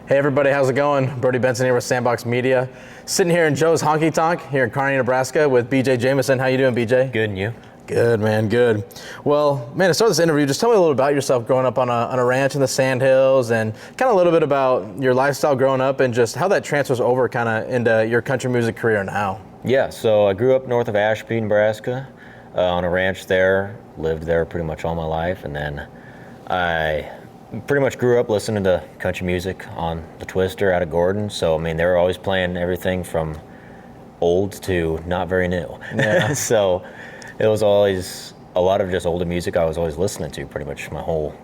Hey everybody, how's it going? Brody Benson here with SandBox Media. Sitting here in Joe's Honkytonk here in Kearney, Nebraska with BJ Jamison. How you doing, BJ? Good, and you? Good, man, good. Well, man, to start this interview, just tell me a little about yourself growing up on a ranch in the Sandhills and kind of a little bit about your lifestyle growing up and just how that transfers over kind of into your country music career now. Yeah, so I grew up north of Ashby, Nebraska, on a ranch there, lived there pretty much all my life, and then I pretty much grew up listening to country music on the Twister out of Gordon. So, I mean, they were always playing everything from old to not very new. Yeah. So it was always a lot of just older music I was always listening to pretty much my whole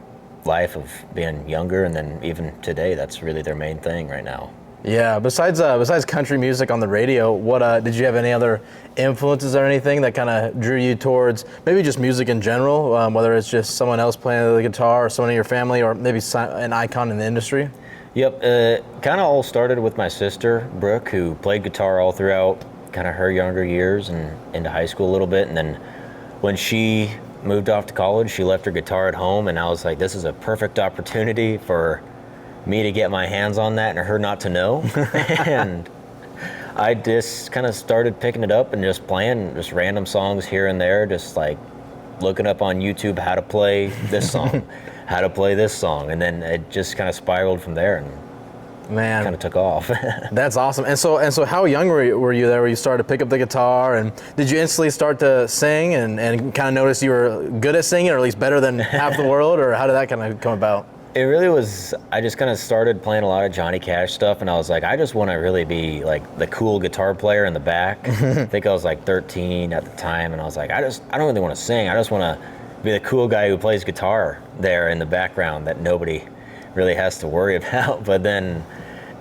life of being younger, and then even today, that's really their main thing right now. Yeah, besides country music on the radio, what did you have any other influences or anything that kind of drew you towards maybe just music in general, whether it's just someone else playing the guitar or someone in your family or maybe an icon in the industry? Yep, kind of all started with my sister, Brooke, who played guitar all throughout kind of her younger years and into high school a little bit, and then when she moved off to college, she left her guitar at home, and I was like, this is a perfect opportunity for me to get my hands on that and her not to know. And I just kind of started picking it up and just playing just random songs here and there, just like looking up on YouTube how to play this song, how to play this song, and then it just kind of spiraled from there and man, kind of took off. That's awesome. And so how young were you there where you started to pick up the guitar, and did you instantly start to sing and kind of notice you were good at singing, or at least better than half the world, or how did that kind of come about? It really was, I just kind of started playing a lot of Johnny Cash stuff, and I was like, I just want to really be like the cool guitar player in the back. I think I was like 13 at the time, and I was like, I don't really want to sing. I just want to be the cool guy who plays guitar there in the background that nobody really has to worry about. But then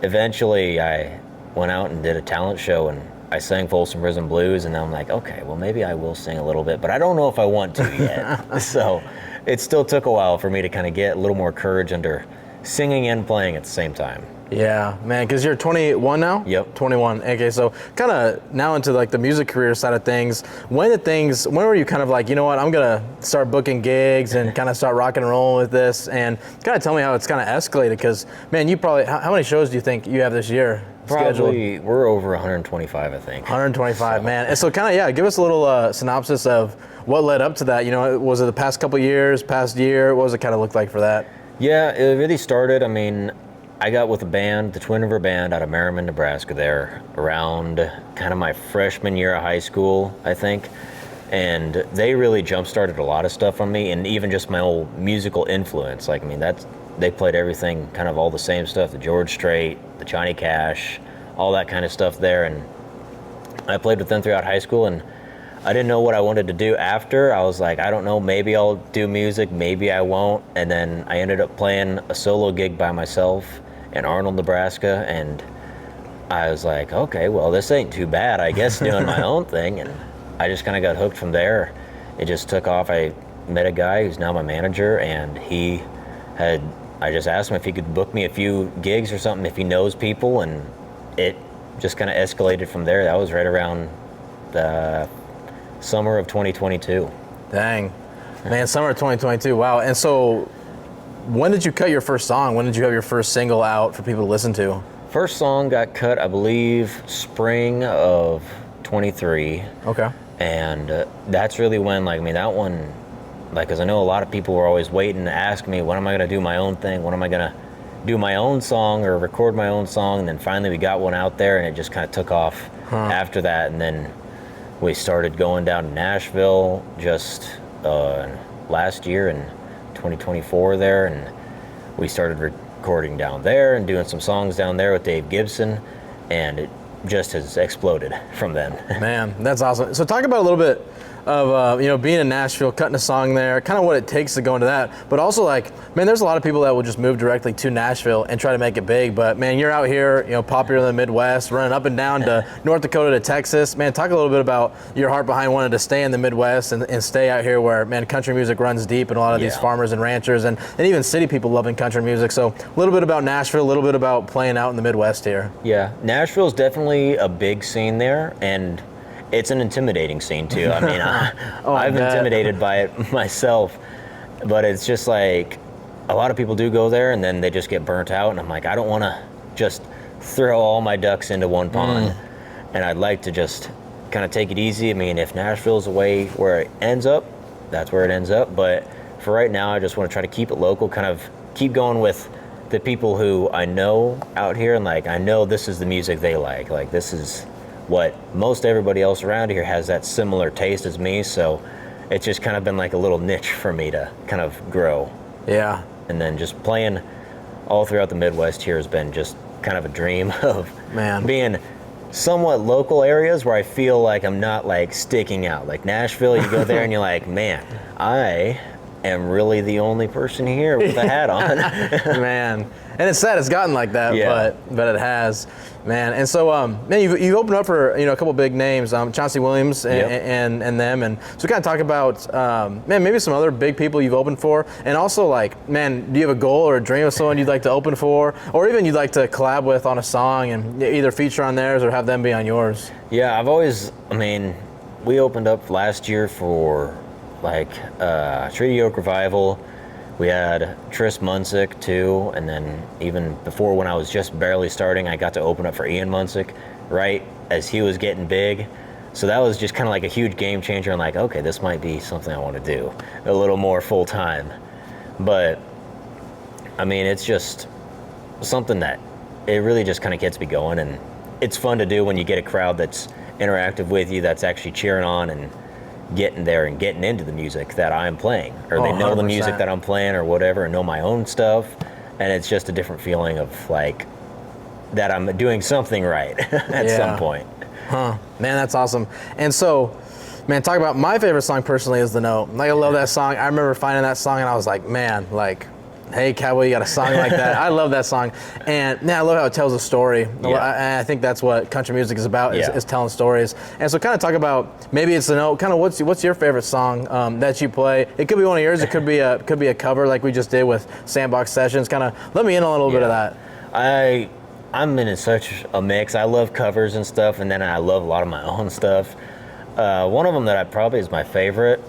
eventually I went out and did a talent show, and I sang Folsom Prison Blues, and then I'm like, okay, well maybe I will sing a little bit, but I don't know if I want to yet. So it still took a while for me to kind of get a little more courage under singing and playing at the same time. Yeah, man, because you're 21 now? Yep. 21. Okay, so kind of now into like the music career side of things. When were you kind of like, you know what, I'm going to start booking gigs and kind of start rocking and rolling with this? And kind of tell me how it's kind of escalated, because, man, you probably, how many shows do you think you have this year? Probably, scheduled? we're over 125, I think. 125, so. Man. And so kind of, yeah, give us a little synopsis of what led up to that. You know, was it the past couple years, past year? What does it kind of look like for that? Yeah, it really started, I mean, I got with a band, the Twin River Band out of Merriman, Nebraska there, around kind of my freshman year of high school, I think. And they really jump-started a lot of stuff on me, and even just my old musical influence. Like, I mean, they played everything, kind of all the same stuff, the George Strait, the Johnny Cash, all that kind of stuff there. And I played with them throughout high school, and I didn't know what I wanted to do after. I was like, I don't know, maybe I'll do music, maybe I won't. And then I ended up playing a solo gig by myself in Arnold, Nebraska, and I was like, okay, well, this ain't too bad, I guess, doing my own thing. And I just kind of got hooked from there. It just took off. I met a guy who's now my manager, and I just asked him if he could book me a few gigs or something if he knows people, and it just kind of escalated from there. That was right around the summer of 2022. Dang. Man, summer of 2022, wow. And so when did you cut your first song? When did you have your first single out for people to listen to? First song got cut, I believe, spring of 23. Okay. And that's really when, like, I mean, that one, like, because I know a lot of people were always waiting to ask me, when am I going to do my own thing? When am I going to do my own song or record my own song? And then finally we got one out there, and it just kind of took off after that. And then we started going down to Nashville just last year in 2024 there, and we started recording down there and doing some songs down there with Dave Gibson, and it just has exploded from then. Man, that's awesome. So talk about a little bit of being in Nashville, cutting a song there, kind of what it takes to go into that, but also like, man, there's a lot of people that will just move directly to Nashville and try to make it big, but man, you're out here, popular in the Midwest, running up and down to North Dakota to Texas. Man, talk a little bit about your heart behind wanting to stay in the Midwest and stay out here where, man, country music runs deep and a lot of these farmers and ranchers and even city people loving country music. So a little bit about Nashville, a little bit about playing out in the Midwest here. Yeah, Nashville's definitely a big scene there, and it's an intimidating scene too. I mean, I've been intimidated by it myself, but it's just like a lot of people do go there and then they just get burnt out, and I'm like, I don't want to just throw all my ducks into one pond, and I'd like to just kind of take it easy. I mean, if Nashville's the way where it ends up, that's where it ends up, but for right now, I just want to try to keep it local, kind of keep going with the people who I know out here, and like, I know this is the music they like this is what most everybody else around here has, that similar taste as me, so it's just kind of been like a little niche for me to kind of grow. Yeah. And then just playing all throughout the Midwest here has been just kind of a dream of being somewhat local areas where I feel like I'm not like sticking out. Like Nashville, you go there and you're like, man, I am really the only person here with a hat on. Man, and it's sad it's gotten like that, but it has, man. And so, man, you've opened up for a couple big names, Chauncey Williams and them, and so kind of talk about, man, maybe some other big people you've opened for, and also like, man, do you have a goal or a dream of someone you'd like to open for, or even you'd like to collab with on a song and either feature on theirs or have them be on yours? Yeah, we opened up last year for like Treaty Oak Revival. We had Tris Munsick too, and then even before, when I was just barely starting, I got to open up for Ian Munsick right as he was getting big. So that was just kind of like a huge game changer, and like, okay, this might be something I want to do a little more full time. But I mean, it's just something that it really just kind of gets me going, and it's fun to do when you get a crowd that's interactive with you, that's actually cheering on and getting there and getting into the music that I'm playing, or they know 100%. the music that I'm playing or whatever, and know my own stuff, and it's just a different feeling of like that I'm doing something right at some point. Man, that's awesome. And so, man, talk about my favorite song personally is The Note. Like, I love that song. I remember finding that song and I was like, man, like, hey, Cowboy, you got a song like that. I love that song. And man, I love how it tells a story. I think that's what country music is about, is telling stories. And so kind of talk about, maybe it's The Note, kind of what's your favorite song that you play? It could be one of yours. It could be a cover like we just did with SandBox Sessions. Kind of let me in on a little bit of that. I'm in such a mix. I love covers and stuff, and then I love a lot of my own stuff. One of them that I probably is my favorite,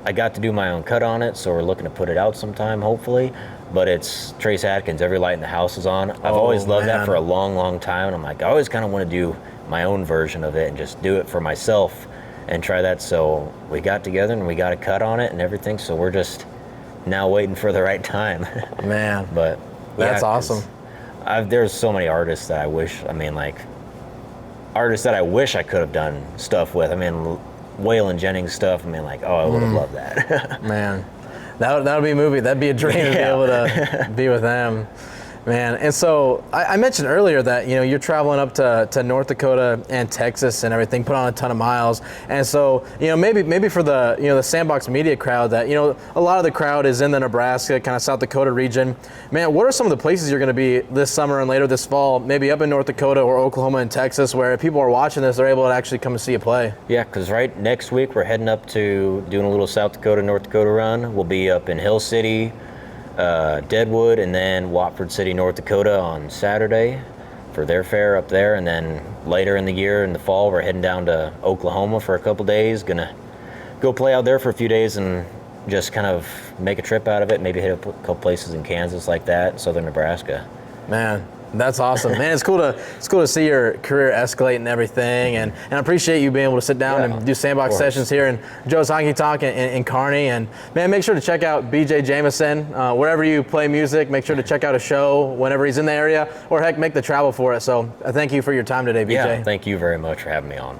I got to do my own cut on it, so we're looking to put it out sometime, hopefully. But it's Trace Adkins, Every Light in the House Is On. I've always loved that for a long, long time, and I'm like, I always kind of want to do my own version of it and just do it for myself and try that. So we got together and we got a cut on it and everything, so we're just now waiting for the right time. Man, but that's awesome. There's so many artists that I wish I could have done stuff with. I mean, Waylon Jennings stuff, I would have loved that. Man, that would be a movie. That'd be a dream to be able to be with them. Man, and so I mentioned earlier that you're traveling up to North Dakota and Texas and everything, put on a ton of miles, and so maybe for the the SandBox media crowd that a lot of the crowd is in the Nebraska, kind of South Dakota region. Man, what are some of the places you're going to be this summer and later this fall, maybe up in North Dakota or Oklahoma and Texas, where if people are watching this, they're able to actually come and see you play? Yeah, because right next week we're heading up to doing a little South Dakota, North Dakota run. We'll be up in Hill City, Deadwood, and then Watford City, North Dakota on Saturday for their fair up there, and then later in the year, in the fall, we're heading down to Oklahoma for a couple days. Gonna go play out there for a few days and just kind of make a trip out of it, maybe hit a couple places in Kansas like that, southern Nebraska. Man, that's awesome. Man, it's cool to see your career escalate and everything, and I appreciate you being able to sit down and do SandBox Sessions here in Joe's Honkytonk in Kearney. And man, make sure to check out BJ Jamison wherever you play music. Make sure to check out a show whenever he's in the area, or heck, make the travel for it. So thank you for your time today, BJ. Yeah, thank you very much for having me on.